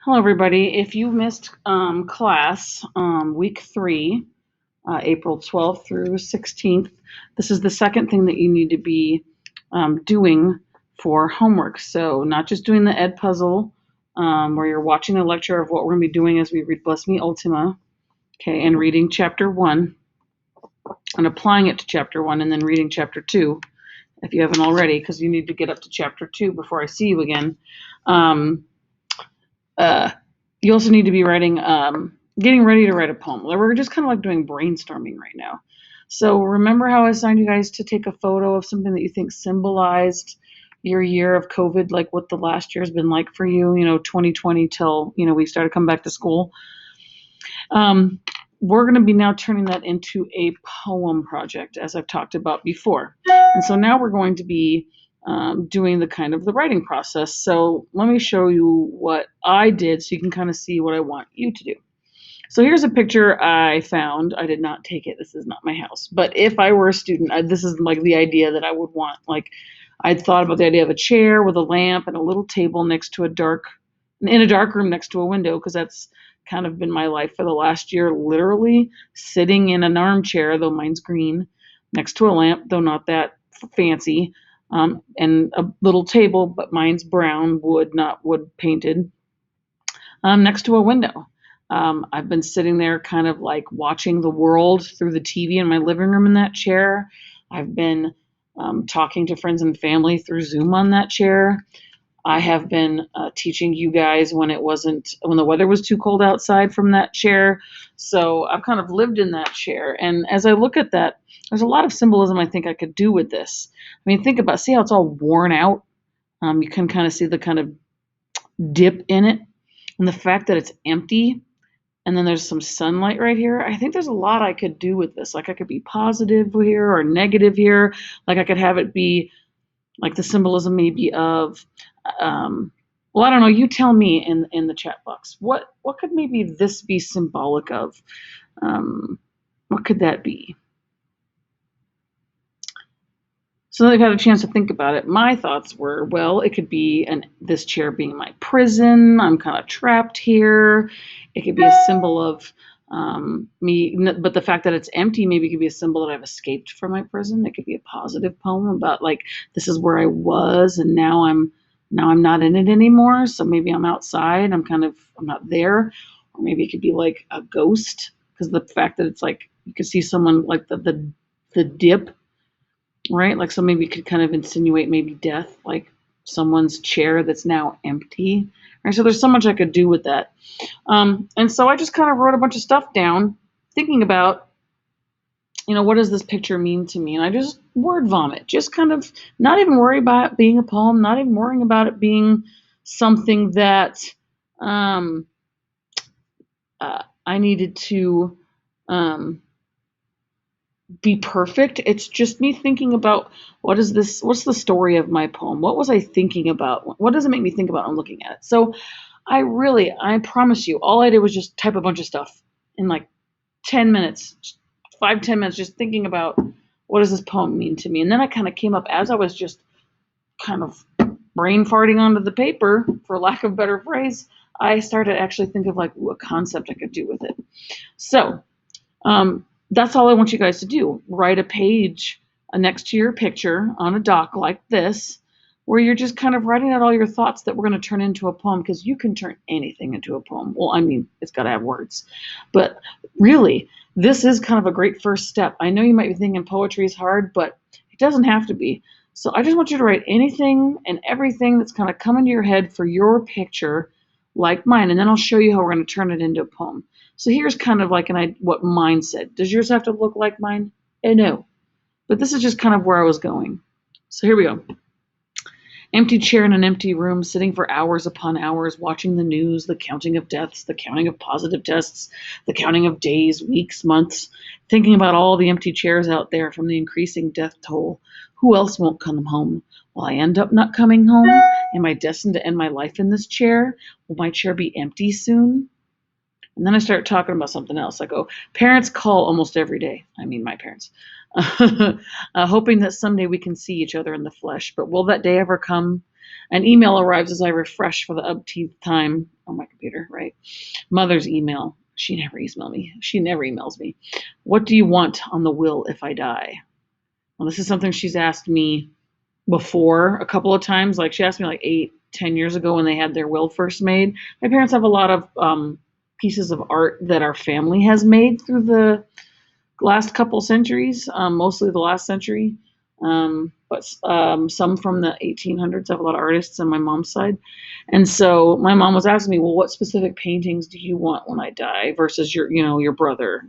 Hello, everybody. If you missed class week 3, April 12th through 16th, this is the second thing that you need to be doing for homework. So not just doing the Ed puzzle where you're watching a lecture of what we're going to be doing as we read Bless Me Ultima, okay, and reading chapter 1 and applying it to chapter 1 and then reading chapter 2 if you haven't already, because you need to get up to chapter 2 before I see you again. You also need to be writing, getting ready to write a poem. We're just kind of like doing brainstorming right now. So remember how I assigned you guys to take a photo of something that you think symbolized your year of COVID, like what the last year has been like for you, 2020 till, we started coming back to school. We're going to be now turning that into a poem project, as I've talked about before. And so now we're going to be doing the writing process. So let me show you what I did so you can kind of see what I want you to do. So here's a picture I found. I did not take it. This is not my house. But if I were a student, this is like the idea that I would want. Like I'd thought about the idea of a chair with a lamp and a little table next to in a dark room next to a window, because that's kind of been my life for the last year, literally sitting in an armchair, though mine's green, next to a lamp, though not that fancy, and a little table, but mine's brown wood, not wood painted, next to a window. I've been sitting there kind of like watching the world through the TV in my living room in that chair. I've been talking to friends and family through Zoom on that chair. I have been teaching you guys when the weather was too cold outside from that chair. So I've kind of lived in that chair. And as I look at that, there's a lot of symbolism I think I could do with this. I mean, see how it's all worn out? You can kind of see the kind of dip in it and the fact that it's empty. And then there's some sunlight right here. I think there's a lot I could do with this. Like I could be positive here or negative here. Like I could have it be like the symbolism maybe of, well, I don't know. You tell me in the chat box. What could maybe this be symbolic of? What could that be? So they've had a chance to think about it. My thoughts were, well, it could be this chair being my prison. I'm kind of trapped here. It could be a symbol of me, but the fact that it's empty maybe could be a symbol that I've escaped from my prison. It could be a positive poem about like this is where I was, and now I'm not in it anymore. So maybe I'm outside. I'm not there, or maybe it could be like a ghost because the fact that it's like you could see someone like the dip. Right? Like, so maybe you could kind of insinuate maybe death, like someone's chair that's now empty. Right? So there's so much I could do with that. And so I just kind of wrote a bunch of stuff down, thinking about, what does this picture mean to me? And I just word vomit, just kind of not even worry about it being a poem, not even worrying about it being something that I needed to be perfect. It's just me thinking about what's the story of my poem? What was I thinking about? What does it make me think about when I'm looking at it? So I promise you, all I did was just type a bunch of stuff in like 10 minutes, 5-10 minutes, just thinking about what does this poem mean to me? And then I kind of came up as I was just kind of brain farting onto the paper, for lack of a better phrase, I started to actually think of like what concept I could do with it. So, that's all I want you guys to do. Write a page next to your picture on a doc like this, where you're just kind of writing out all your thoughts that we're going to turn into a poem, because you can turn anything into a poem. Well, I mean, it's got to have words. But really, this is kind of a great first step. I know you might be thinking poetry is hard, but it doesn't have to be. So I just want you to write anything and everything that's kind of coming to your head for your picture, like mine, and then I'll show you how we're going to turn it into a poem. So here's kind of like what mine said. Does yours have to look like mine? No. But this is just kind of where I was going. So here we go. Empty chair in an empty room, sitting for hours upon hours, watching the news, the counting of deaths, the counting of positive tests, the counting of days, weeks, months, thinking about all the empty chairs out there from the increasing death toll. Who else won't come home? Will I end up not coming home? Am I destined to end my life in this chair? Will my chair be empty soon? And then I start talking about something else. I go, parents call almost every day. I mean, my parents. Hoping that someday we can see each other in the flesh. But will that day ever come? An email arrives as I refresh for the umpteenth time. on my computer, right? Mother's email. She never emails me. She never emails me. What do you want on the will if I die? Well, this is something she's asked me before a couple of times. Like she asked me like 8, 10 years ago when they had their will first made. My parents have a lot of pieces of art that our family has made through the last couple centuries, mostly the last century, but some from the 1800s. I have a lot of artists on my mom's side. And so my mom was asking me, well, what specific paintings do you want when I die versus your brother,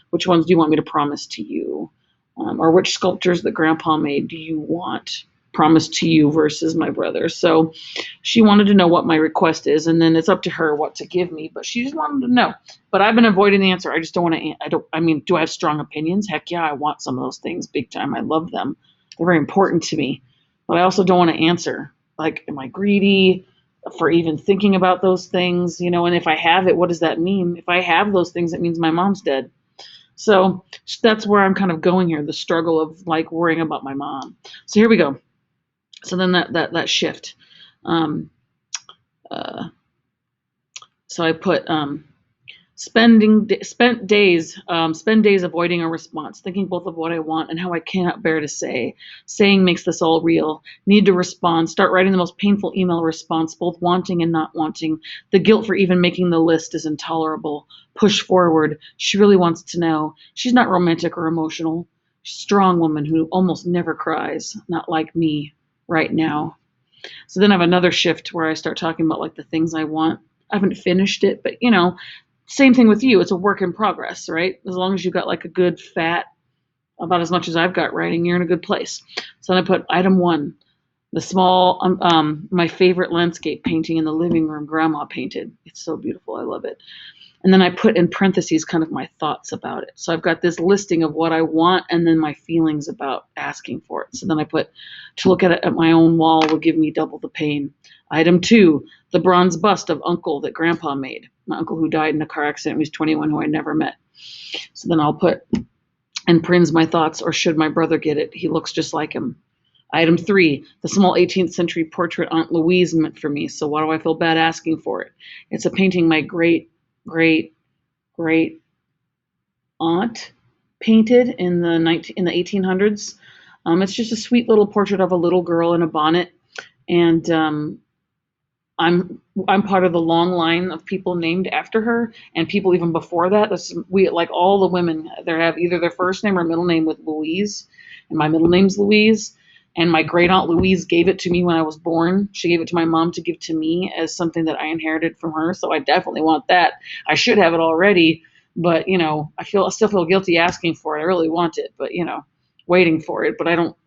which ones do you want me to promise to you? Or which sculptures that grandpa made do you want promised to you versus my brother? So she wanted to know what my request is, and then it's up to her what to give me, but she just wanted to know. But I've been avoiding the answer. I just don't want to, do I have strong opinions? Heck yeah, I want some of those things big time. I love them. They're very important to me, but I also don't want to answer. Like, am I greedy for even thinking about those things? And if I have it, what does that mean? If I have those things, it means my mom's dead. So that's where I'm kind of going here, the struggle of like worrying about my mom. So here we go. So then that shift. So I put spend days avoiding a response, thinking both of what I want and how I cannot bear to say. Saying makes this all real. Need to respond. Start writing the most painful email response, both wanting and not wanting. The guilt for even making the list is intolerable. Push forward. She really wants to know. She's not romantic or emotional. Strong woman who almost never cries. Not like me right now. So then I have another shift where I start talking about like the things I want. I haven't finished it, but same thing with you. It's a work in progress, right? As long as you've got like a good fat, about as much as I've got writing, you're in a good place. So then I put item 1, the small, my favorite landscape painting in the living room grandma painted. It's so beautiful. I love it. And then I put in parentheses kind of my thoughts about it. So I've got this listing of what I want and then my feelings about asking for it. So then I put, to look at it at my own wall will give me double the pain. Item 2, the bronze bust of uncle that grandpa made. My uncle who died in a car accident when he was 21, who I never met. So then I'll put, and prints my thoughts, or should my brother get it? He looks just like him. Item 3, the small 18th century portrait Aunt Louise meant for me. So why do I feel bad asking for it? It's a painting my great aunt painted in the 1800s. It's just a sweet little portrait of a little girl in a bonnet, and I'm part of the long line of people named after her, and people even before that. We like all the women. They have either their first name or middle name with Louise, and my middle name's Louise. And my great aunt Louise gave it to me when I was born. She gave it to my mom to give to me as something that I inherited from her. So I definitely want that. I should have it already, but I still feel guilty asking for it. I really want it, but waiting for it. But I don't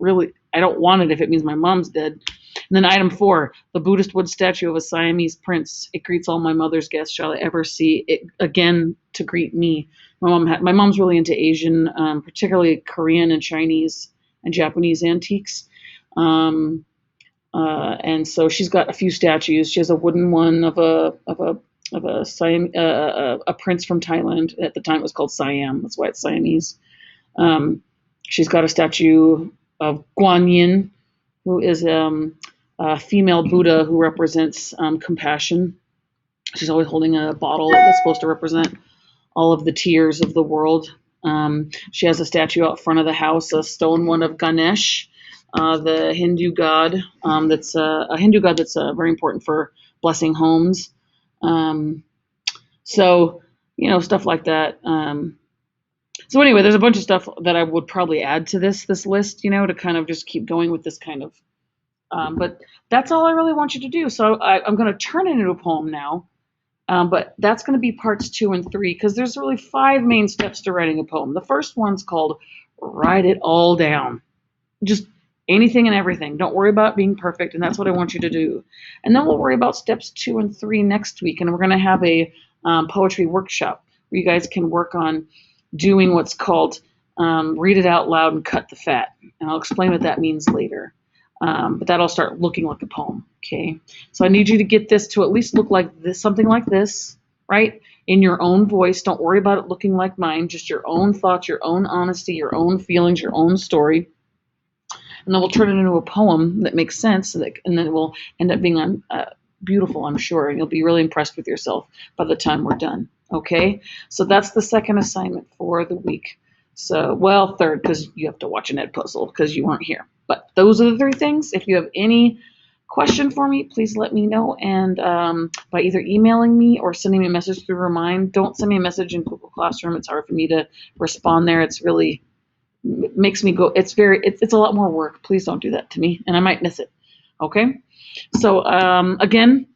want it if it means my mom's dead. And then item 4, the Buddhist wood statue of a Siamese prince. It greets all my mother's guests. Shall I ever see it again to greet me? My mom's really into Asian, particularly Korean and Chinese and Japanese antiques. And so she's got a few statues. She has a wooden one of a prince from Thailand. At the time it was called Siam. That's why it's Siamese. She's got a statue of Guan Yin, who is a female Buddha who represents compassion. She's always holding a bottle that's supposed to represent all of the tears of the world. She has a statue out front of the house, a stone one of Ganesh, the Hindu god. That's a Hindu god that's very important for blessing homes. So stuff like that. So anyway, there's a bunch of stuff that I would probably add to this list, to kind of just keep going with this kind of. But that's all I really want you to do. So I'm going to turn it into a poem now. But that's going to be parts 2 and 3, because there's really 5 main steps to writing a poem. The first one's called write it all down. Just anything and everything. Don't worry about being perfect, and that's what I want you to do. And then we'll worry about steps 2 and 3 next week, and we're going to have a poetry workshop where you guys can work on doing what's called read it out loud and cut the fat. And I'll explain what that means later. But that'll start looking like a poem, okay? So I need you to get this to at least look like this, something like this, right? In your own voice. Don't worry about it looking like mine. Just your own thoughts, your own honesty, your own feelings, your own story. And then we'll turn it into a poem that makes sense, and then it will end up being beautiful, I'm sure, and you'll be really impressed with yourself by the time we're done. Okay, so that's the second assignment for the week. So, well, third, because you have to watch an Ed puzzle because you weren't here. But those are the three things. If you have any question for me, please let me know. And by either emailing me or sending me a message through Remind. Don't send me a message in Google Classroom. It's hard for me to respond there. It's really makes me go. It's a lot more work. Please don't do that to me, and I might miss it. Okay. So again,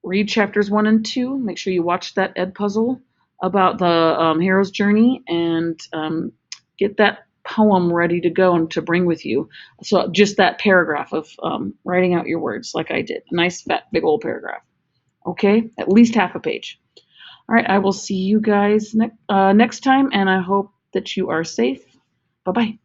read chapters 1 and 2. Make sure you watch that Ed puzzle about the hero's journey, and get that poem ready to go and to bring with you. So just that paragraph of writing out your words like I did. A nice fat big old paragraph. Okay, at least half a page. All right, I will see you guys next time, and I hope that you are safe. Bye bye.